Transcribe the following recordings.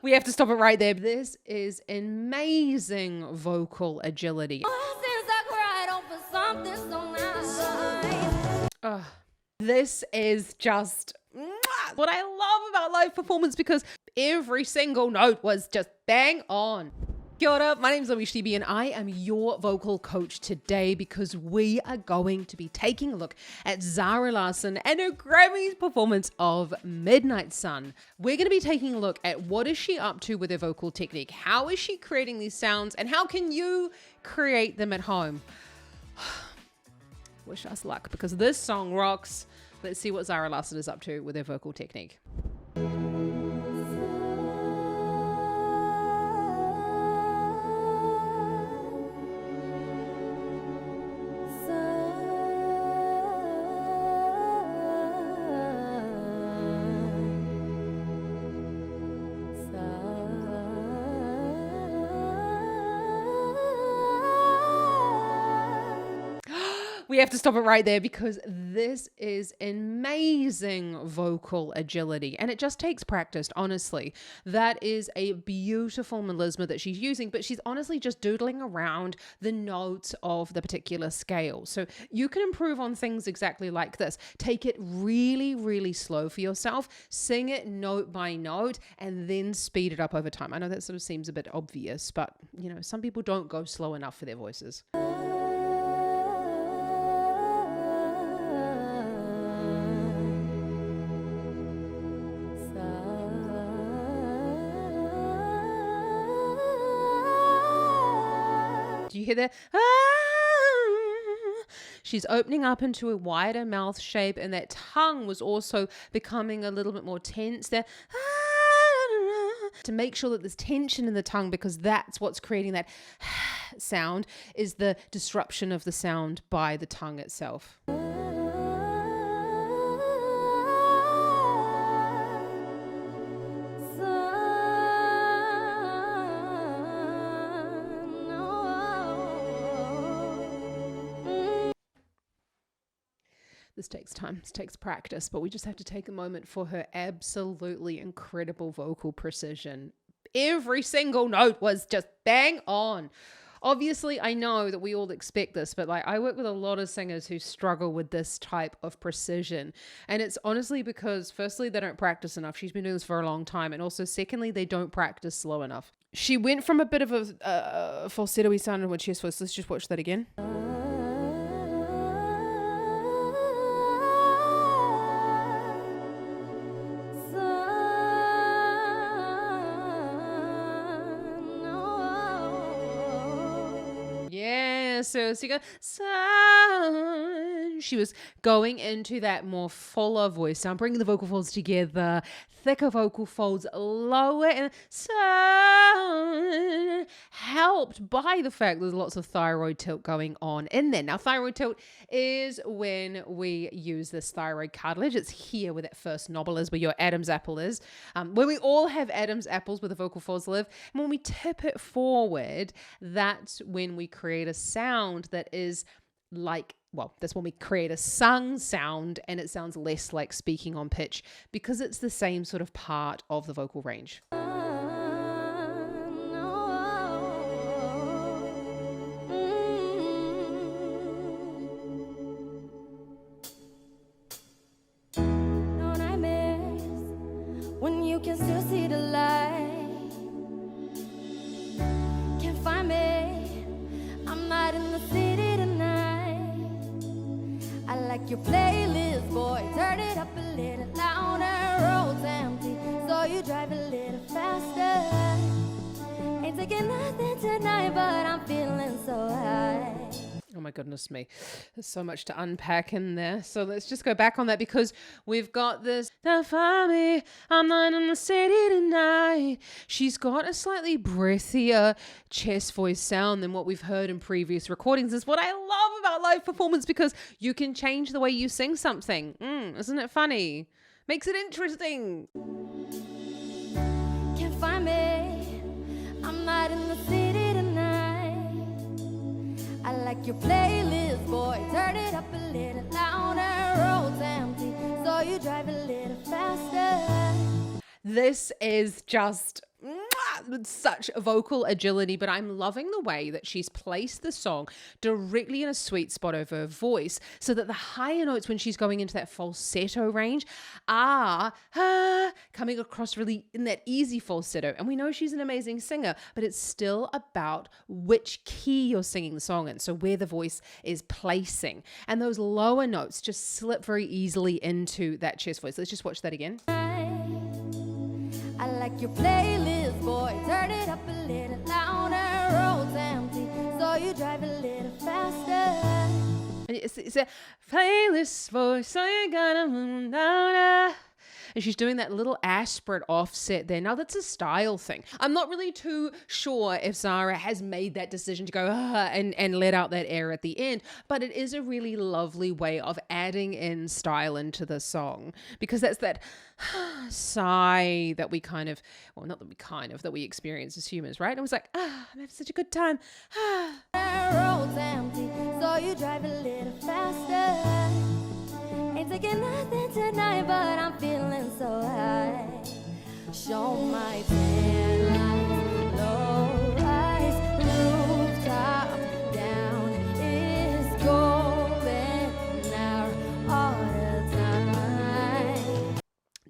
We have to stop it right there. This is amazing vocal agility. This is just what I love about live performance, because every single note was just bang on. Kia ora, my name is Louise and I am your vocal coach today, because we are going to be taking a look at Zara Larson and her Grammy's performance of Midnight Sun. We're going to be taking a look at what is she up to with her vocal technique, how is she creating these sounds, and how can you create them at home. Wish us luck, because this song rocks. Let's see what Zara Larson is up to with her vocal technique. We have to stop it right there, because this is amazing vocal agility, and it just takes practice, honestly. That is a beautiful melisma that she's using, but she's honestly just doodling around the notes of the particular scale. So you can improve on things exactly like this. Take it really, really slow for yourself, sing it note by note, and then speed it up over time. I know that sort of seems a bit obvious, but you know, some people don't go slow enough for their voices. Do you hear that? She's opening up into a wider mouth shape, and that tongue was also becoming a little bit more tense there. To make sure that there's tension in the tongue, because that's what's creating that sound, is the disruption of the sound by the tongue itself. This takes time, this takes practice, but we just have to take a moment for her absolutely incredible vocal precision. Every single note was just bang on. Obviously, I know that we all expect this, but like, I work with a lot of singers who struggle with this type of precision. And it's honestly because, firstly, they don't practice enough. She's been doing this for a long time. And also, secondly, they don't practice slow enough. She went from a bit of a falsetto-y sound when she was first. Let's just watch that again. So you go, sun. She was going into that more fuller voice sound, bringing the vocal folds together, thicker vocal folds, lower, and sun, helped by the fact there's lots of thyroid tilt going on in there. Now, thyroid tilt is when we use this thyroid cartilage. It's here where that first knobble is, where your Adam's apple is. When we all have Adam's apples where the vocal folds live, and when we tip it forward, that's when we create a sound that is like, well, that's when we create a sung sound, and it sounds less like speaking on pitch, because it's the same sort of part of the vocal range. No nightmares when you can still see the light. Can't find me, I'm not in the city tonight. I like your playlist, boy, turn it up a little louder. Roads empty, so you drive a little faster. Ain't taking nothing tonight, but I'm feeling so high. Oh my goodness me. There's so much to unpack in there. So let's just go back on that, because we've got this, "Don't find me, I'm not in the city tonight." She's got a slightly breathier chest voice sound than what we've heard in previous recordings. Is what I love about live performance, because you can change the way you sing something. Isn't it funny? Makes it interesting. Can't find me, I'm not in the city tonight. I like your playlist, boy, turn it up a little louder. Roads empty, so you drive a little faster. This is just with such vocal agility, but I'm loving the way that she's placed the song directly in a sweet spot of her voice so that the higher notes when she's going into that falsetto range are coming across really in that easy falsetto. And we know she's an amazing singer, but it's still about which key you're singing the song in, so where the voice is placing. And those lower notes just slip very easily into that chest voice. Let's just watch that again. I like your playlist, boy. Turn it up a little louder. Road's empty, so you drive a little faster. It's a playlist voice, so you gotta move louder. And she's doing that little aspirate offset there. Now, that's a style thing. I'm not really too sure if Zara has made that decision to go and let out that air at the end, but it is a really lovely way of adding in style into the song, because that's that sigh that we kind of, well, not that we kind of, that we experience as humans, right? And it was like, I'm having such a good time. Road's empty, so you drive a little faster. Ain't taking nothing tonight, but I'm feeling so high. Show my tan lights, low rise, rooftop down is golden hour all the time.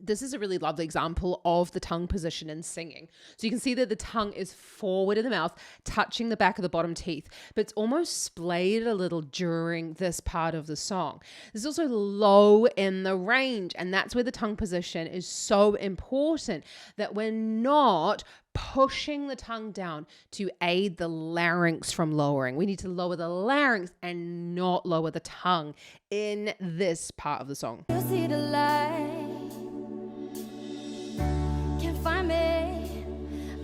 This is a really lovely example of the tongue position in singing. So you can see that the tongue is forward in the mouth, touching the back of the bottom teeth, but it's almost splayed a little during this part of the song. It's also low in the range, and that's where the tongue position is so important, that we're not pushing the tongue down to aid the larynx from lowering. We need to lower the larynx and not lower the tongue in this part of the song. You see the light. Find me.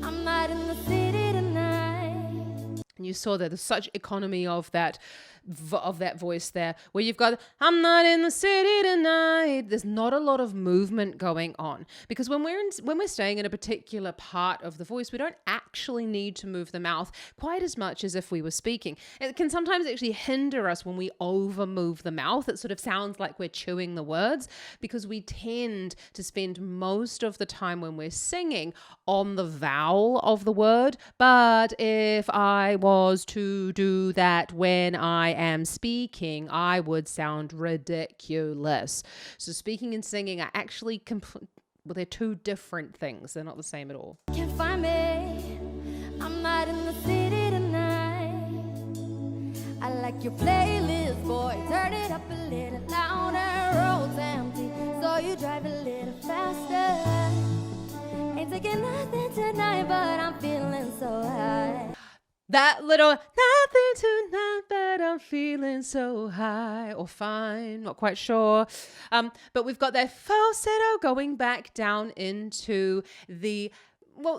I'm not in the city tonight. And you saw that there's such economy of that voice there, where you've got, I'm not in the city tonight. There's not a lot of movement going on, because when we're staying in a particular part of the voice, we don't actually need to move the mouth quite as much as if we were speaking. It can sometimes actually hinder us when we over move the mouth. It sort of sounds like we're chewing the words, because we tend to spend most of the time when we're singing on the vowel of the word. But if I was to do that when I am speaking, I would sound ridiculous. So speaking and singing are actually well, they're two different things. They're not the same at all. Can't find me. I'm not in the city tonight. I like your playlist, boy. Turn it up a little louder. Road's empty, so you drive a little faster. Ain't taking nothing tonight, but I'm feeling so high. That little nothing tonight, but I'm feeling so high or fine, not quite sure. But we've got that falsetto going back down into the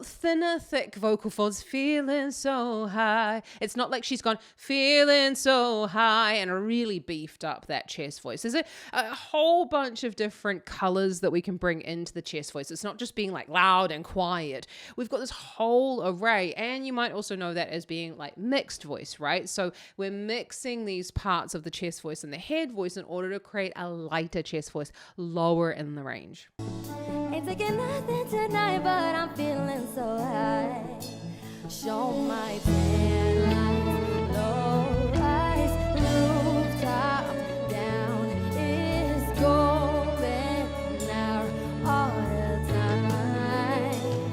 thinner, thick vocal folds, feeling so high. It's not like she's gone feeling so high and really beefed up that chest voice. There's a whole bunch of different colors that we can bring into the chest voice. It's not just being like loud and quiet. We've got this whole array, and you might also know that as being like mixed voice, right? So we're mixing these parts of the chest voice and the head voice in order to create a lighter chest voice, lower in the range. Ain't taking nothing tonight, but I'm feeling so high. Show my tan lights, low rise, rooftop down is golden hour all the time.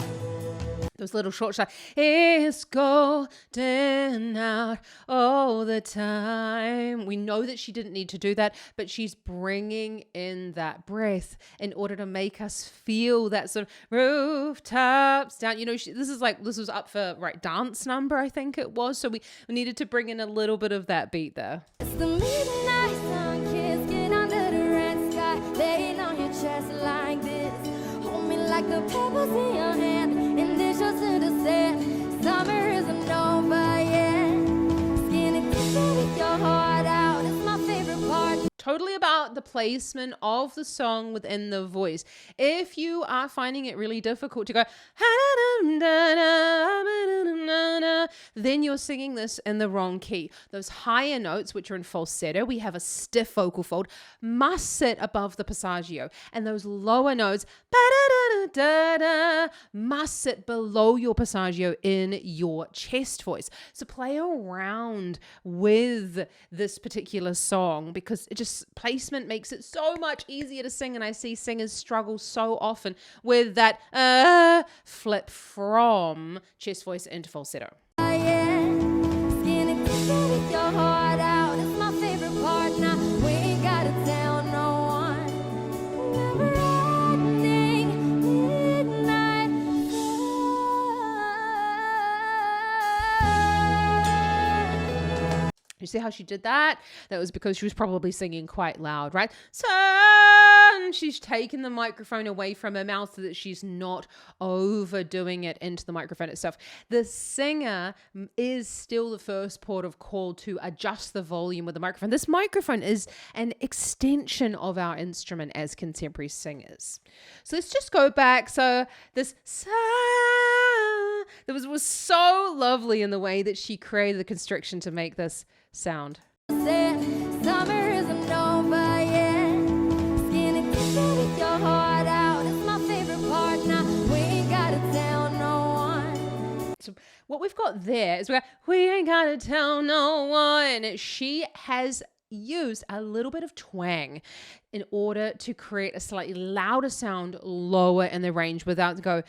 Those little short shots, it's golden out all the time. We know that she didn't need to do that, but she's bringing in that breath in order to make us feel that sort of rooftops down. You know, this was up for dance number, I think it was. So we needed to bring in a little bit of that beat there. It's the midnight sun, kiss, get under the red sky, laying on your chest like this. Hold me like the pebbles in your hand. In this just in the sand, summer isn't over yet. Skinny dipping with your heart out, it's my favorite part. Totally about the placement of the song within the voice. If you are finding it really difficult to go, na, na, then you're singing this in the wrong key. Those higher notes, which are in falsetto, we have a stiff vocal fold, must sit above the passaggio. And those lower notes, ba-da-da-da-da, must sit below your passaggio in your chest voice. So play around with this particular song, because it just, placement makes it so much easier to sing. And I see singers struggle so often with that flip from chest voice into falsetto. Skinny people with your heart out. It's my favorite part. Now we ain't gotta tell no one. Never-ending midnight sun. You see how she did that? That was because she was probably singing quite loud, right? So she's taken the microphone away from her mouth so that she's not overdoing it into the microphone itself. The singer is still the first port of call to adjust the volume with the microphone. This microphone is an extension of our instrument as contemporary singers. So let's just go back. So this that was so lovely in the way that she created the constriction to make this sound. Summer isn't over yet. Skinny people with your heart out. It's my favorite part. Now we ain't gotta tell no one. So what we've got there is we ain't gotta tell no one. She has used a little bit of twang in order to create a slightly louder sound lower in the range without going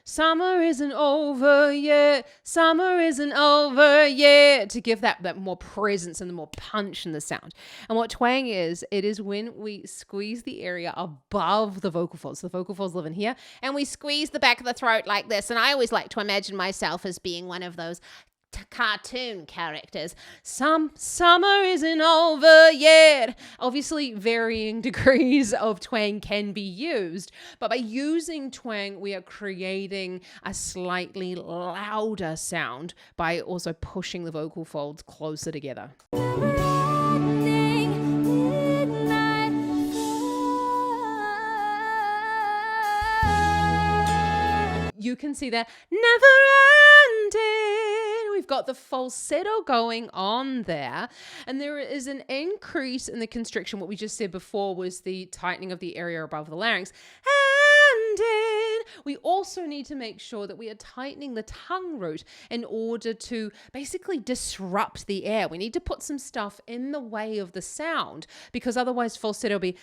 summer isn't over yet, summer isn't over yet, to give that more presence and the more punch in the sound. And what twang is, it is when we squeeze the area above the vocal folds. The vocal folds live in here, and we squeeze the back of the throat like this. And I always like to imagine myself as being one of those cartoon characters. Summer isn't over yet. Obviously, varying degrees of twang can be used, but by using twang, we are creating a slightly louder sound by also pushing the vocal folds closer together. You can see that never ending. We've got the falsetto going on there, and there is an increase in the constriction. What we just said before was the tightening of the area above the larynx. And in, we also need to make sure that we are tightening the tongue root in order to basically disrupt the air. We need to put some stuff in the way of the sound, because otherwise falsetto will be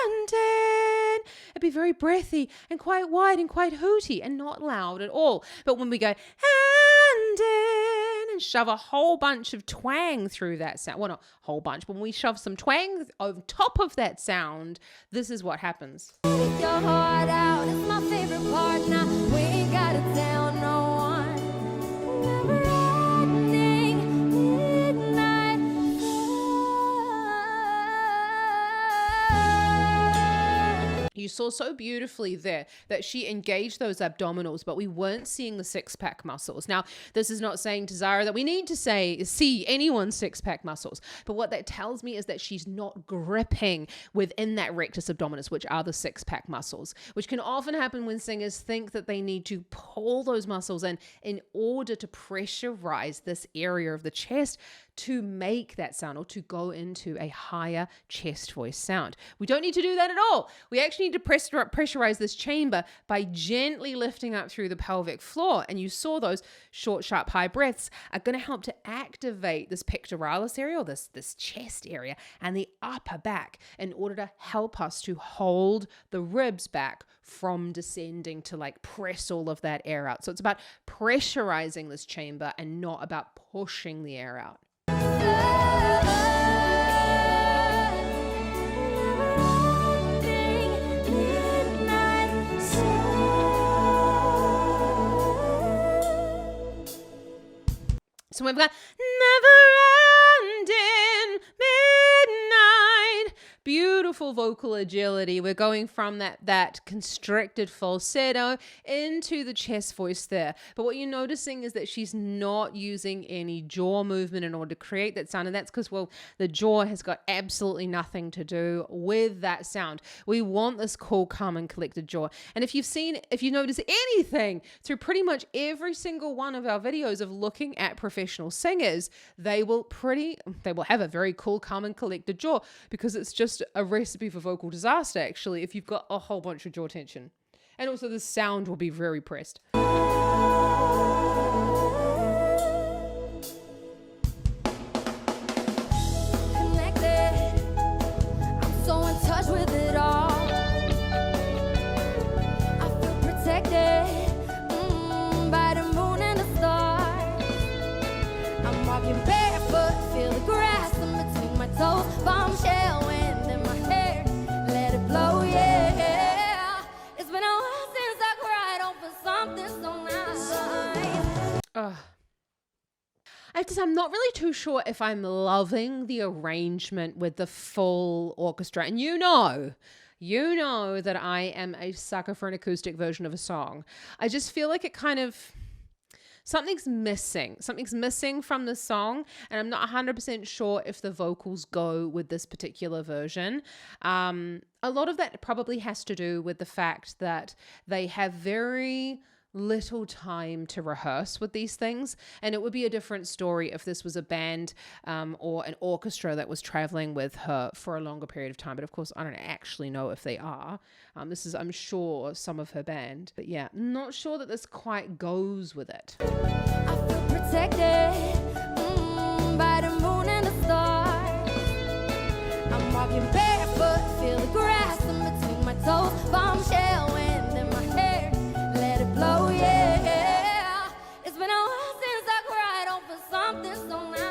and in. It'd be very breathy and quite wide and quite hooty and not loud at all. But when we go and in and shove a whole bunch of twang through that sound, well, not a whole bunch, but when we shove some twang on top of that sound, this is what happens. With your heart out, it's my favorite part. Now we ain't gotta tell no one. Never-ending midnight sun. You saw so beautifully there that she engaged those abdominals, but we weren't seeing the six-pack muscles. Now, this is not saying to Zara that we need to see anyone's six-pack muscles, but what that tells me is that she's not gripping within that rectus abdominis, which are the six-pack muscles, which can often happen when singers think that they need to pull those muscles in order to pressurize this area of the chest to make that sound, or to go into a higher chest voice sound. We don't need to do that at all. We actually need to pressurize this chamber by gently lifting up through the pelvic floor. And you saw those short, sharp, high breaths are going to help to activate this pectoralis area, or this chest area, and the upper back, in order to help us to hold the ribs back from descending to like press all of that air out. So it's about pressurizing this chamber and not about pushing the air out. So we've got never ending midnight beautiful vocal agility. We're going from that constricted falsetto into the chest voice there. But what you're noticing is that she's not using any jaw movement in order to create that sound. And that's because, well, the jaw has got absolutely nothing to do with that sound. We want this cool, calm, and collected jaw. And if you notice anything through pretty much every single one of our videos of looking at professional singers, they will have a very cool, calm, and collected jaw, because it's just a recipe for vocal disaster, actually, if you've got a whole bunch of jaw tension. And also the sound will be very pressed. Bombshell wind in my hair, let it blow, yeah. It's been a while since I cried over something so nice. I'm not really too sure if I'm loving the arrangement with the full orchestra. And you know that I am a sucker for an acoustic version of a song. I just feel like it kind of... Something's missing from the song, and I'm not 100% sure if the vocals go with this particular version. A lot of that probably has to do with the fact that they have very little time to rehearse with these things, and it would be a different story if this was a band or an orchestra that was traveling with her for a longer period of time. But of course, I don't actually know if they are. This is, I'm sure, some of her band, but yeah, not sure that this quite goes with it. I feel protected by the moon and the stars. I'm walking barefoot, feel the grass in between my toes. Bombshell wind in my hair, let it blow, yeah. It's been a while since I cried over something so nice.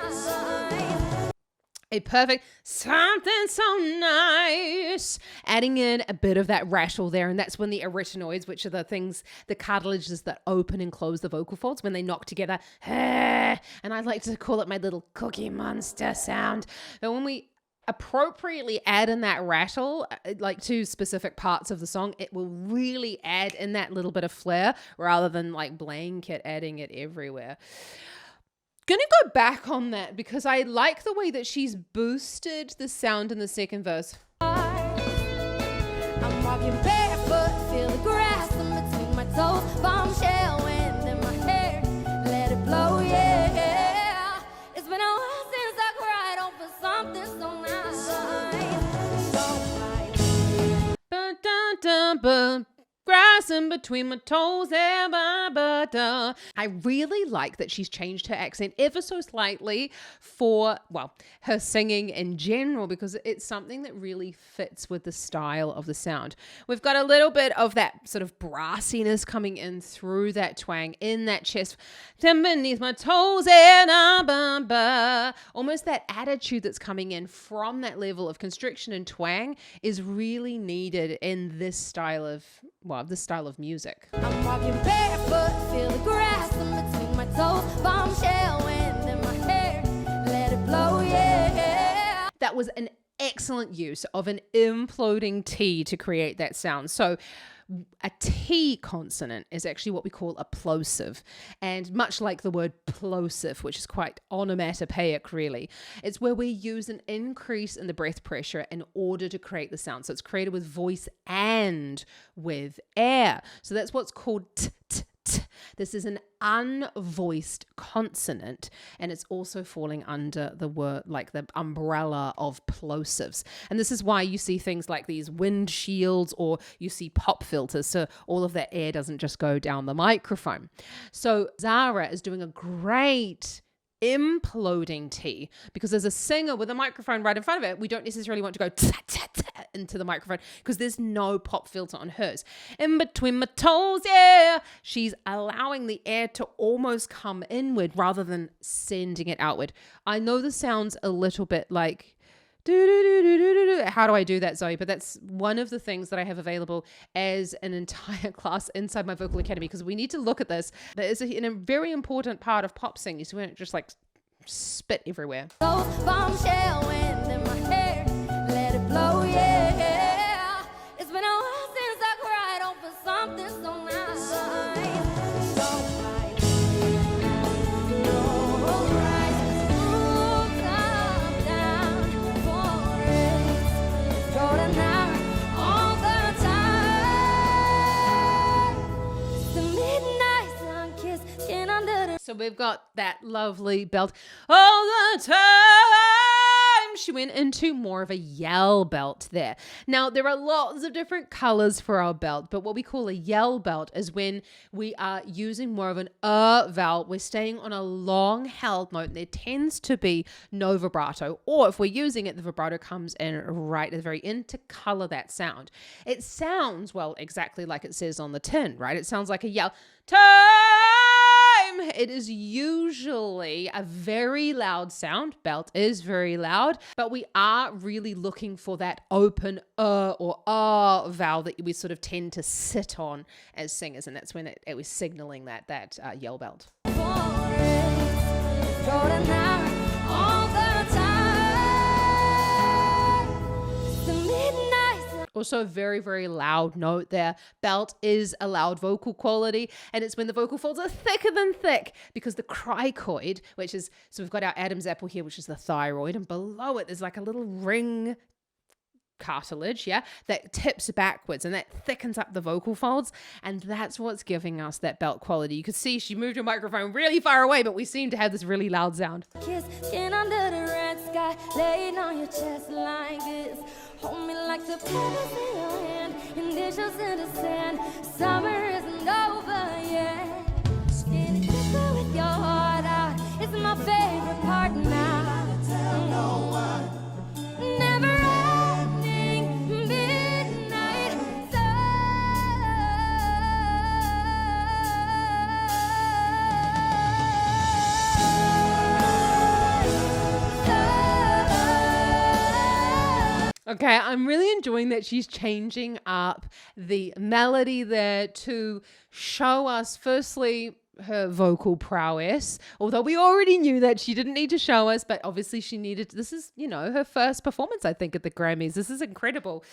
A perfect something so nice. Adding in a bit of that rattle there, and that's when the arytenoids, which are the things, the cartilages that open and close the vocal folds, when they knock together, and I like to call it my little Cookie Monster sound. But when we appropriately add in that rattle, like to specific parts of the song, it will really add in that little bit of flair rather than like blanket adding it everywhere. Gonna go back on that because I like the way that she's boosted the sound in the second verse. I'm walking barefoot, feel the grass in between my toes. Bombshell wind in my hair, let it blow, yeah. It's been a while since I cried over something so nice. Ba-da-da-ba. Grass in between my toes, I really like that she's changed her accent ever so slightly for, well, her singing in general, because it's something that really fits with the style of the sound. We've got a little bit of that sort of brassiness coming in through that twang in that chest. Beneath my toes, almost that attitude that's coming in from that level of constriction and twang is really needed in this style of music. I'm walking barefoot, feel the grass in between my toes. Bombshell wind in my hair, let it blow, yeah. That was an excellent use of an imploding T to create that sound. So a T consonant is actually what we call a plosive. And much like the word plosive, which is quite onomatopoeic really, it's where we use an increase in the breath pressure in order to create the sound. So it's created with voice and with air. So that's what's called t, t, t. This is an unvoiced consonant, and it's also falling under the word, like the umbrella of plosives. And this is why you see things like these windshields, or you see pop filters, so all of that air doesn't just go down the microphone. So Zara is doing a great imploding T, because as a singer with a microphone right in front of it, we don't necessarily want to go into the microphone because there's no pop filter on hers. In between my toes, yeah, she's allowing the air to almost come inward rather than sending it outward. I know this sounds a little bit like how do I do that, Zoe? But that's one of the things that I have available as an entire class inside my vocal academy, because we need to look at this. That is a very important part of pop singing, so we don't just like spit everywhere. Bombshell wind in my hair, let it blow. flow, yeah. It's been a while since I cried over something so nice. So right, roots up, down, forest, golden hour, all the time. It's the midnight sun kiss, skin under the. So we've got that lovely belt all the time. She went into more of a yell belt there. Now, there are lots of different colors for our belt, but what we call a yell belt is when we are using more of an vowel. We're staying on a long held note. There tends to be no vibrato, or if we're using it, the vibrato comes in right at the very end to color that sound. It sounds, well, exactly like it says on the tin, right? It sounds like a yell. Time! It is usually a very loud sound. Belt is very loud, but we are really looking for that open or vowel that we sort of tend to sit on as singers, and that's when it was signaling that yell belt. Also a very, very loud note there. Belt is a loud vocal quality, and it's when the vocal folds are thicker than thick, because the cricoid, which is, so we've got our Adam's apple here, which is the thyroid, and below it there's like a little ring cartilage, yeah, that tips backwards and that thickens up the vocal folds, and that's what's giving us that belt quality. You could see she moved her microphone really far away, but we seem to have this really loud sound. Kiss, skin under the red sky, laying on your chest like this. Hold me like the petals in your hand, and dishes in the sand. Summer isn't over yet. Spinning deeper with your heart out. It's my favorite part now. Tell no one. Never ending midnight Okay, I'm really enjoying that she's changing up the melody there to show us, firstly, her vocal prowess, although we already knew that she didn't need to show us, but obviously she needed, this is, her first performance, I think, at the Grammys. This is incredible.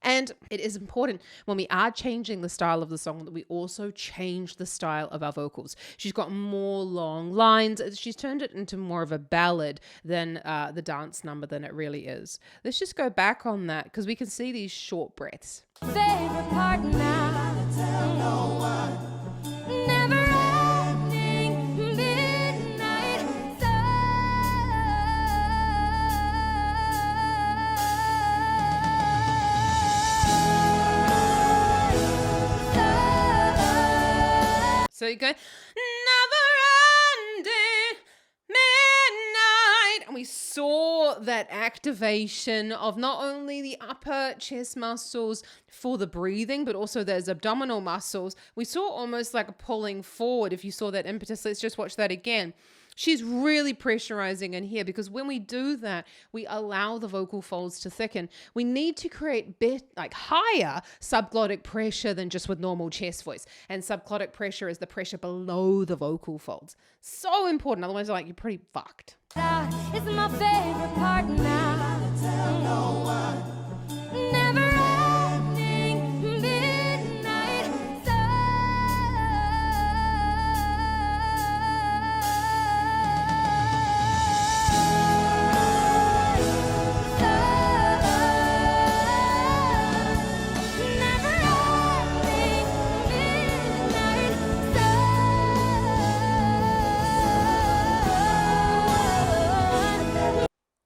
And it is important when we are changing the style of the song that we also change the style of our vocals. She's got more long lines. She's turned it into more of a ballad than the dance number than it really is. Let's just go back on that because we can see these short breaths. favorite part now. Tell no one. Never ending midnight So you go, never ending midnight. And we saw that activation of not only the upper chest muscles for the breathing, but also those abdominal muscles. We saw almost like a pulling forward. If you saw that impetus, let's just watch that again. She's really pressurizing in here because when we do that, we allow the vocal folds to thicken. We need to create higher subglottic pressure than just with normal chest voice. And subglottic pressure is the pressure below the vocal folds. So important. Otherwise, you're pretty fucked. It's my favorite part now. Tell no one. Never ending midnight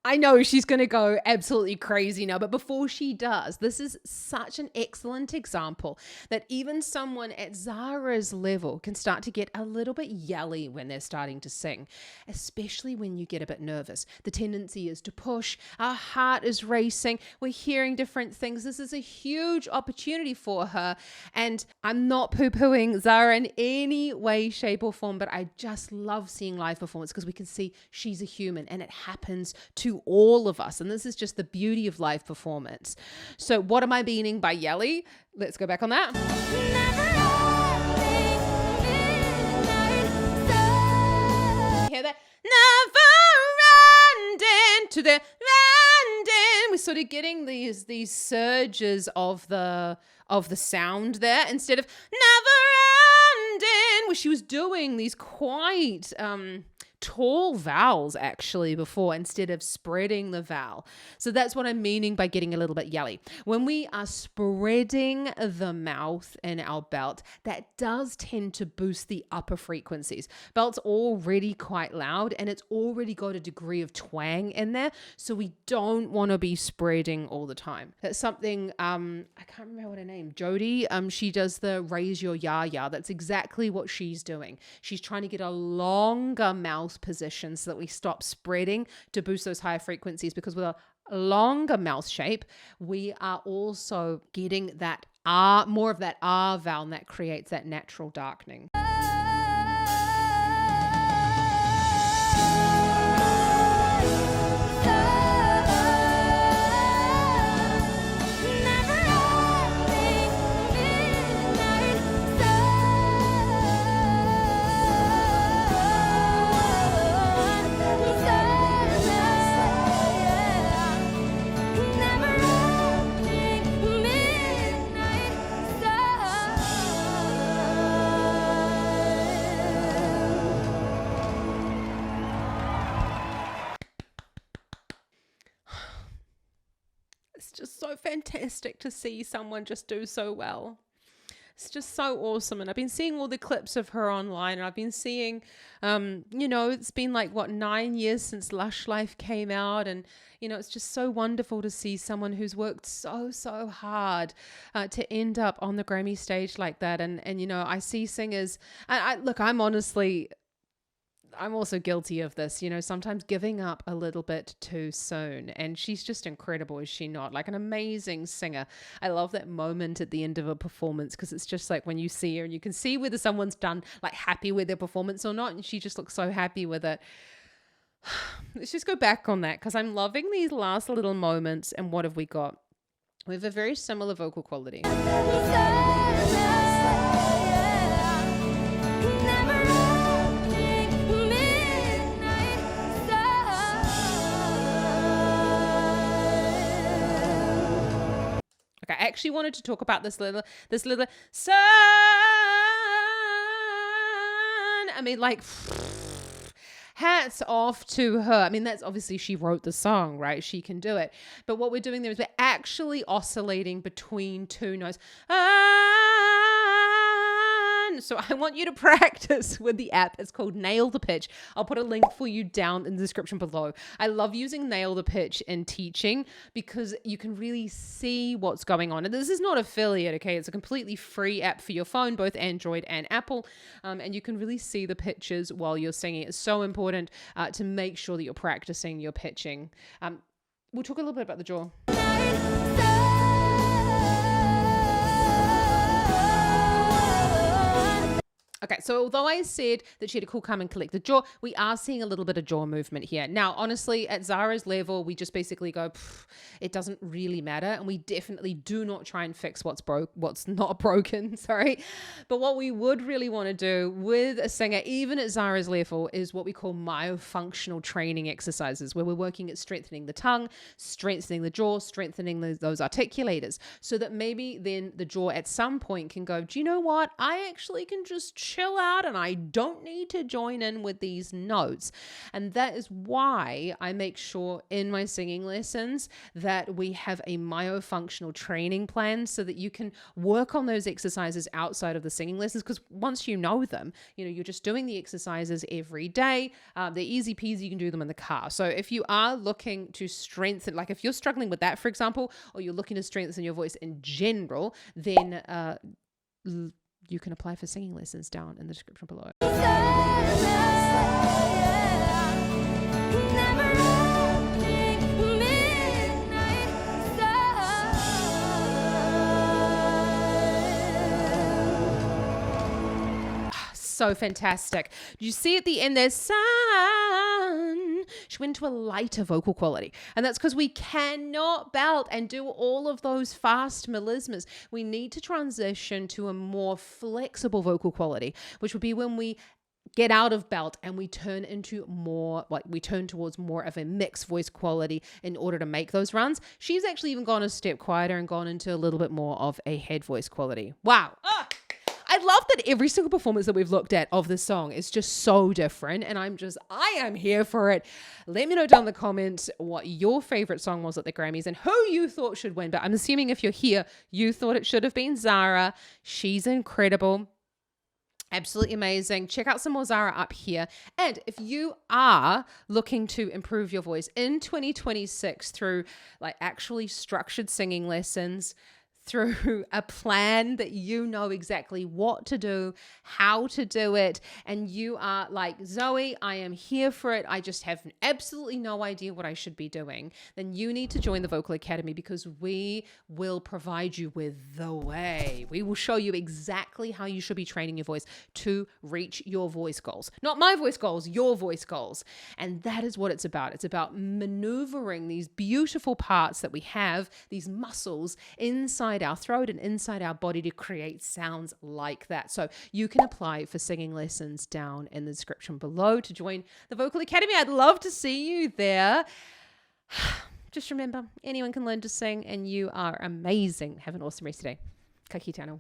I know she's going to go absolutely crazy now, but before she does, this is such an excellent example that even someone at Zara's level can start to get a little bit yelly when they're starting to sing, especially when you get a bit nervous. The tendency is to push, our heart is racing, we're hearing different things. This is a huge opportunity for her, and I'm not poo-pooing Zara in any way, shape or form, but I just love seeing live performance because we can see she's a human and it happens to all of us. And this is just the beauty of live performance. So what am I meaning by yelly? Let's go back on that. Hear that? Never ending to the ending. We're sort of getting these surges of the sound there instead of never ending, where she was doing these quite tall vowels actually before instead of spreading the vowel. So that's what I'm meaning by getting a little bit yelly. When we are spreading the mouth in our belt, that does tend to boost the upper frequencies. Belt's already quite loud and it's already got a degree of twang in there. So we don't want to be spreading all the time. That's something, I can't remember what her name, Jody. She does the raise your ya. That's exactly what she's doing. She's trying to get a longer mouth position so that we stop spreading to boost those higher frequencies, because with a longer mouth shape, we are also getting that R, more of that R vowel, and that creates that natural darkening. It's just so fantastic to see someone just do so well. It's just so awesome. And I've been seeing all the clips of her online, and I've been seeing, it's been like, 9 years since Lush Life came out. And, it's just so wonderful to see someone who's worked so hard to end up on the Grammy stage like that. And I see singers, I'm also guilty of this, sometimes giving up a little bit too soon. And she's just incredible, is she not? Like an amazing singer. I love that moment at the end of a performance, because it's just like when you see her and you can see whether someone's done like happy with their performance or not. And she just looks so happy with it. Let's just go back on that, because I'm loving these last little moments. And what have we got? We have a very similar vocal quality. I actually wanted to talk about this little sun. I mean, like, hats off to her. I mean, that's obviously, she wrote the song, right? She can do it. But what we're doing there is we're actually oscillating between two notes. So I want you to practice with the app. It's called Nail the Pitch. I'll put a link for you down in the description below. I love using Nail the Pitch in teaching, because you can really see what's going on. And this is not affiliate, okay? It's a completely free app for your phone, both Android and Apple. And you can really see the pitches while you're singing. It's so important to make sure that you're practicing your pitching. We'll talk a little bit about the jaw. Okay, so although I said that she had a cool, calm, and collected jaw, we are seeing a little bit of jaw movement here. Now, honestly, at Zara's level, we just basically go, it doesn't really matter. And we definitely do not try and fix what's not broken, sorry. But what we would really want to do with a singer, even at Zara's level, is what we call myofunctional training exercises, where we're working at strengthening the tongue, strengthening the jaw, strengthening those articulators, so that maybe then the jaw at some point can go, do you know what? I actually can just chill out and I don't need to join in with these notes. And that is why I make sure in my singing lessons that we have a myofunctional training plan, so that you can work on those exercises outside of the singing lessons, because once you know them, you're just doing the exercises every day. They're easy peasy. You can do them in the car. So if you are looking to strengthen, like if you're struggling with that, for example, or you're looking to strengthen your voice in general, then you can apply for singing lessons down in the description below. So fantastic. Did you see at the end there's sun? She went to a lighter vocal quality. And that's because we cannot belt and do all of those fast melismas. We need to transition to a more flexible vocal quality, which would be when we get out of belt and we turn towards more of a mixed voice quality in order to make those runs. She's actually even gone a step quieter and gone into a little bit more of a head voice quality. Wow. I love that every single performance that we've looked at of this song is just so different, and I am here for it. Let me know down in the comments what your favorite song was at the Grammys and who you thought should win. But I'm assuming if you're here, you thought it should have been Zara. She's incredible. Absolutely amazing. Check out some more Zara up here. And if you are looking to improve your voice in 2026 through like actually structured singing lessons, through a plan that you know exactly what to do, how to do it, and you are like, Zoe, I am here for it, I just have absolutely no idea what I should be doing, then you need to join the Vocal Academy, because we will provide you with the way. We will show you exactly how you should be training your voice to reach your voice goals. Not my voice goals, your voice goals. And that is what it's about. It's about maneuvering these beautiful parts that we have, these muscles inside our throat and inside our body to create sounds like that. So you can apply for singing lessons down in the description below to join the Vocal Academy. I'd love to see you there. Just remember, anyone can learn to sing, and you are amazing. Have an awesome rest of the day. Ka kite anō.